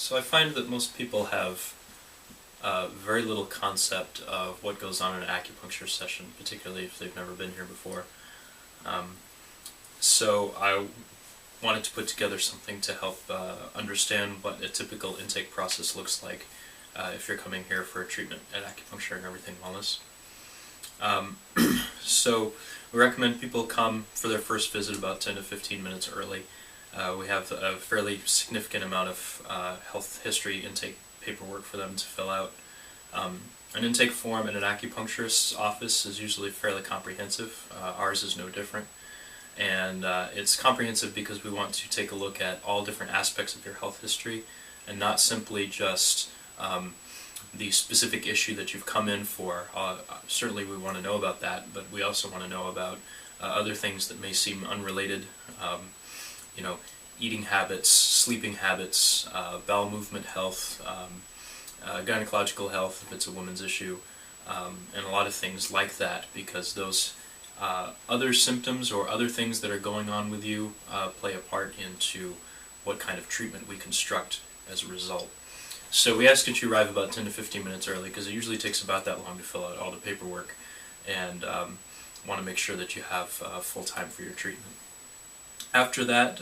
So I find that most people have very little concept of what goes on in an acupuncture session, particularly if they've never been here before. Um, so I wanted to put together something to help understand what a typical intake process looks like if you're coming here for a treatment at Acupuncture and Everything Wellness. Um, so we recommend people come for their first visit about 10 to 15 minutes early. We have a fairly significant amount of health history intake paperwork for them to fill out. An intake form in an acupuncturist's office is usually fairly comprehensive. Ours is no different. And it's comprehensive because we want to take a look at all different aspects of your health history and not simply just the specific issue that you've come in for. Certainly we want to know about that, but we also want to know about other things that may seem unrelated. You know, eating habits, sleeping habits, bowel movement health, gynecological health if it's a woman's issue, and a lot of things like that, because those other symptoms or other things that are going on with you play a part into what kind of treatment we construct as a result. So we ask that you arrive about 10 to 15 minutes early, because it usually takes about that long to fill out all the paperwork, and want to make sure that you have full time for your treatment. After that,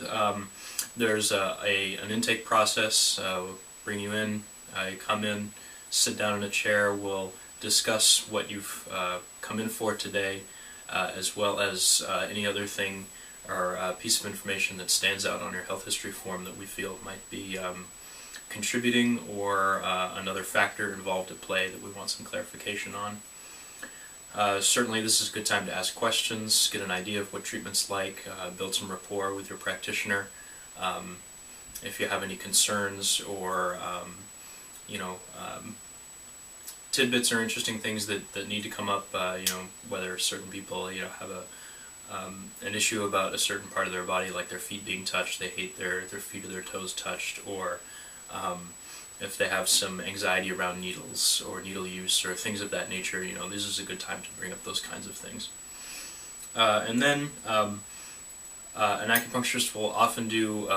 there's an intake process. We'll bring you in, you come in, sit down in a chair, we'll discuss what you've come in for today, as well as any other thing or piece of information that stands out on your health history form that we feel might be contributing, or another factor involved at play that we want some clarification on. Certainly this is a good time to ask questions, get an idea of what treatment's like, build some rapport with your practitioner. If you have any concerns or tidbits or interesting things that need to come up, whether certain people have an issue about a certain part of their body, like their feet being touched, they hate their feet or their toes touched, or if they have some anxiety around needles or needle use or things of that nature, this is a good time to bring up those kinds of things. And then an acupuncturist will often do,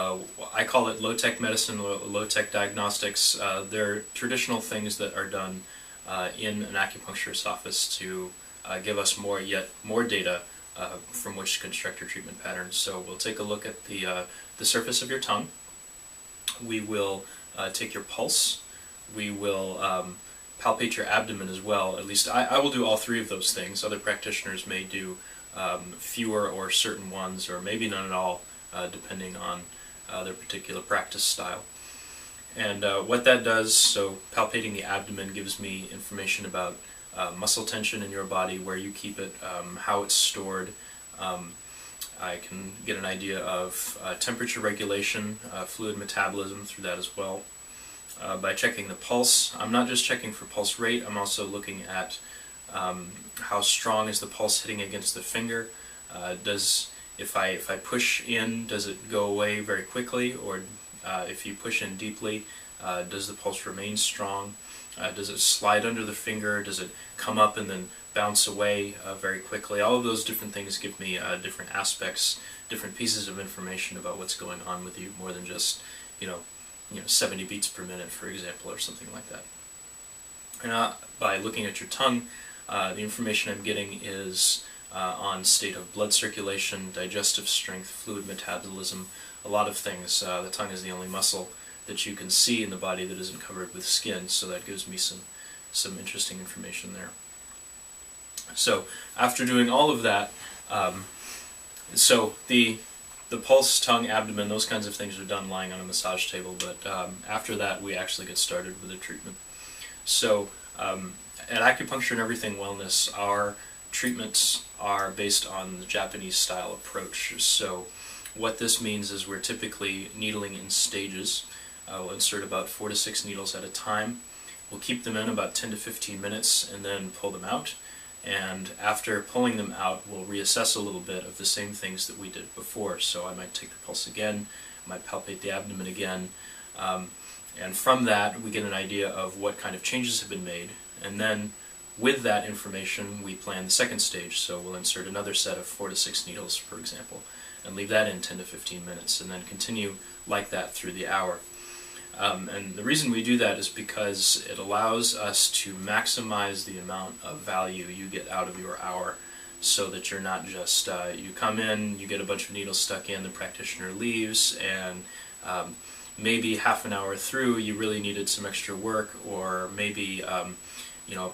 I call it low-tech medicine, low-tech diagnostics. They're traditional things that are done in an acupuncturist's office to give us more data from which to construct your treatment patterns. So we'll take a look at the surface of your tongue. We will take your pulse. We will palpate your abdomen as well. At least I will do all three of those things. Other practitioners may do fewer or certain ones, or maybe none at all, depending on their particular practice style. And what that does, so palpating the abdomen gives me information about muscle tension in your body, where you keep it, how it's stored. I can get an idea of temperature regulation, fluid metabolism through that as well. By checking the pulse, I'm not just checking for pulse rate, I'm also looking at how strong is the pulse hitting against the finger. If I push in, does it go away very quickly, or if you push in deeply, does the pulse remain strong? Does it slide under the finger? Does it come up and then bounce away very quickly? All of those different things give me different aspects, different pieces of information about what's going on with you, more than just 70 beats per minute, for example, or something like that. And by looking at your tongue, the information I'm getting is on state of blood circulation, digestive strength, fluid metabolism, a lot of things. The tongue is the only muscle that you can see in the body that isn't covered with skin, so that gives me some interesting information there. So after doing all of that, so the pulse, tongue, abdomen, those kinds of things are done lying on a massage table, but after that we actually get started with the treatment. So at Acupuncture and Everything Wellness, our treatments are based on the Japanese style approach. So what this means is we're typically needling in stages. We'll insert about 4 to 6 needles at a time. We'll keep them in about 10 to 15 minutes and then pull them out. And after pulling them out, we'll reassess a little bit of the same things that we did before. So I might take the pulse again, I might palpate the abdomen again, and from that we get an idea of what kind of changes have been made. And then with that information we plan the second stage. So we'll insert another set of 4 to 6 needles, for example, and leave that in 10 to 15 minutes, and then continue like that through the hour. And the reason we do that is because it allows us to maximize the amount of value you get out of your hour, so that you're not just, you come in, you get a bunch of needles stuck in, the practitioner leaves, and maybe half an hour through you really needed some extra work, or maybe a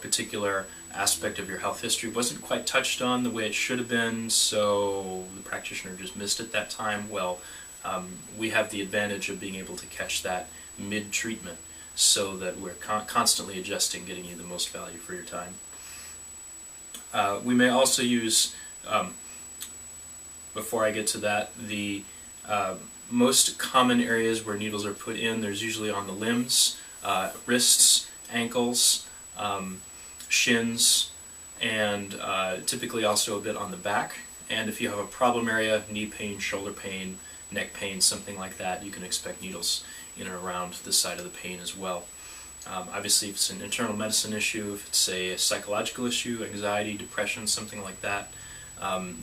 particular aspect of your health history wasn't quite touched on the way it should have been, so the practitioner just missed it that time. Well, we have the advantage of being able to catch that mid-treatment, so that we're constantly adjusting, getting you the most value for your time. We may also use, before I get to that, the most common areas where needles are put in. There's usually on the limbs, wrists, ankles, shins, and typically also a bit on the back. And if you have a problem area, knee pain, shoulder pain, neck pain, something like that, you can expect needles in and around the side of the pain as well. Obviously, if it's an internal medicine issue, if it's a psychological issue, anxiety, depression, something like that,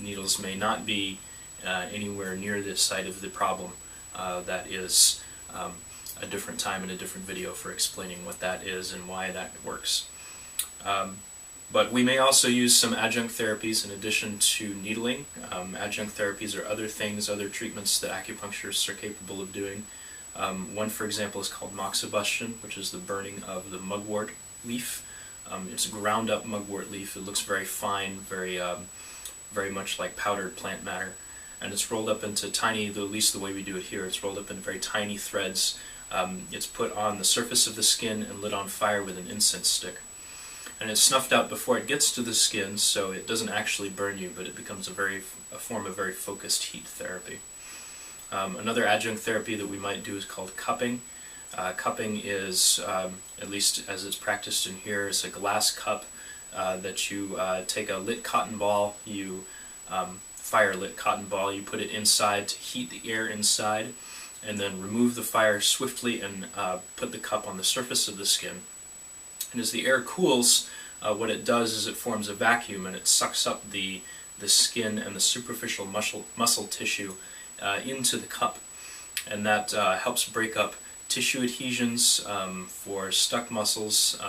needles may not be anywhere near this side of the problem. That is a different time and a different video for explaining what that is and why that works. But we may also use some adjunct therapies in addition to needling. Adjunct therapies are other things, other treatments that acupuncturists are capable of doing. One, for example, is called moxibustion, which is the burning of the mugwort leaf. It's a ground up mugwort leaf. It looks very fine, very much like powdered plant matter. And it's rolled up into tiny, at least the way we do it here, it's rolled up in very tiny threads. It's put on the surface of the skin and lit on fire with an incense stick. And it's snuffed out before it gets to the skin, so it doesn't actually burn you, but it becomes a form of very focused heat therapy. Another adjunct therapy that we might do is called cupping. Cupping is, at least as it's practiced in here, is a glass cup that you take a lit cotton ball, you fire-lit cotton ball, you put it inside to heat the air inside, and then remove the fire swiftly and put the cup on the surface of the skin. And as the air cools, what it does is it forms a vacuum, and it sucks up the skin and the superficial muscle tissue into the cup. And that helps break up tissue adhesions for stuck muscles,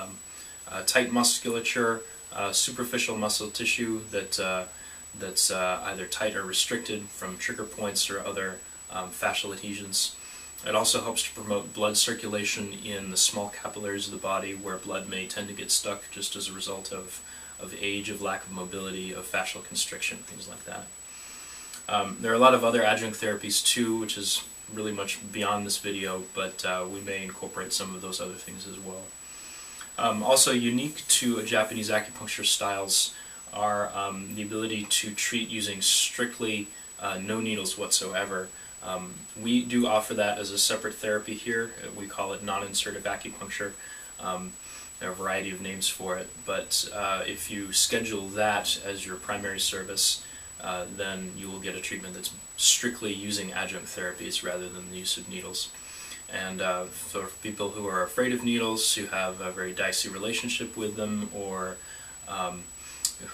tight musculature, superficial muscle tissue that's either tight or restricted from trigger points or other fascial adhesions. It also helps to promote blood circulation in the small capillaries of the body, where blood may tend to get stuck just as a result of age, of lack of mobility, of fascial constriction, things like that. There are a lot of other adjunct therapies too, which is really much beyond this video, but we may incorporate some of those other things as well. Also unique to Japanese acupuncture styles are the ability to treat using strictly no needles whatsoever. We do offer that as a separate therapy here. We call it non-insertive acupuncture. There are a variety of names for it, but if you schedule that as your primary service, then you will get a treatment that's strictly using adjunct therapies rather than the use of needles. And for people who are afraid of needles, who have a very dicey relationship with them, or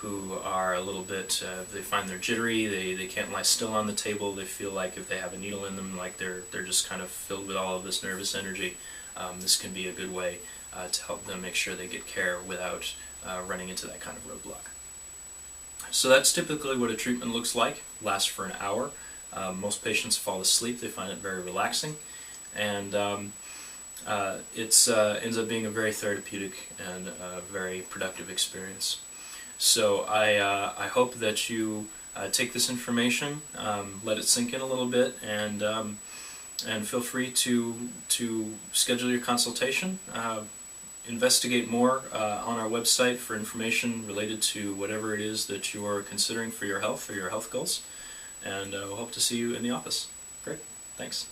who are a little bit, they find they're jittery, they can't lie still on the table, they feel like if they have a needle in them, like they're just kind of filled with all of this nervous energy, this can be a good way to help them make sure they get care without running into that kind of roadblock. So that's typically what a treatment looks like. Lasts for an hour. Most patients fall asleep, they find it very relaxing, and it ends up being a very therapeutic and very productive experience. So I hope that you take this information, let it sink in a little bit, and feel free to schedule your consultation. Investigate more on our website for information related to whatever it is that you are considering for your health or your health goals, and we'll hope to see you in the office. Great, thanks.